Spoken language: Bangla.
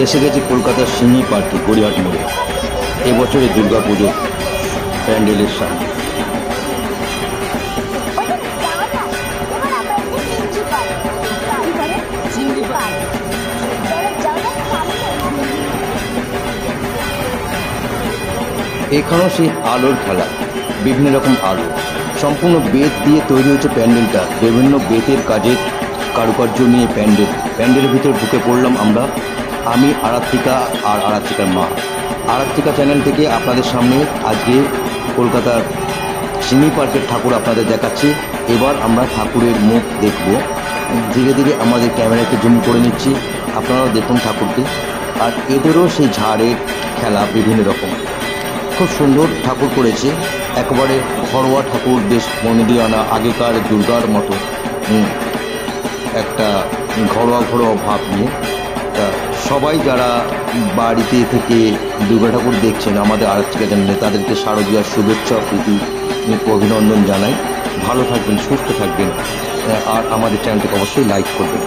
এসে গেছি কলকাতার সিমি পার্কে গড়িয়াহাট মোড়ে এবছরের দুর্গা পুজোর প্যান্ডেলের সামনে। এখানেও সেই আলোর খেলা, বিভিন্ন রকম আলো, সম্পূর্ণ বেত দিয়ে তৈরি হয়েছে প্যান্ডেলটা। বিভিন্ন বেতের কাজের কারুকার্য নিয়ে প্যান্ডেলের ভিতরে ঢুকে পড়লাম আমরা, আমি আরাত্রিকা আর আরাত্রিকার মা। আরাত্রিকা চ্যানেল থেকে আপনাদের সামনে আজকে কলকাতার সিমি পার্কের ঠাকুর আপনাদের দেখাচ্ছি। এবার আমরা ঠাকুরের মুখ দেখব, ধীরে ধীরে আমাদের ক্যামেরাকে জুম করে নিচ্ছি, আপনারাও দেখুন ঠাকুরকে। আর এদেরও সেই ঝাড়ের খেলা বিভিন্ন রকম, খুব সুন্দর ঠাকুর করেছে, একেবারে ঘরোয়া ঠাকুর, বেশ মনে দিয়ে আনা, আগেকার দুর্গার মতো একটা ঘরোয়া ভাব নিয়ে। তা সবাই যারা বাড়িতে থেকে দুর্গা ঠাকুর দেখছেন আমাদের আরাত্রিকা চ্যানেলে, তাদেরকে শারদীয়ার শুভেচ্ছা প্রীতি অভিনন্দন জানাই। ভালো থাকবেন, সুস্থ থাকবেন, আর আমাদের চ্যানেলটিকে অবশ্যই লাইক করবেন।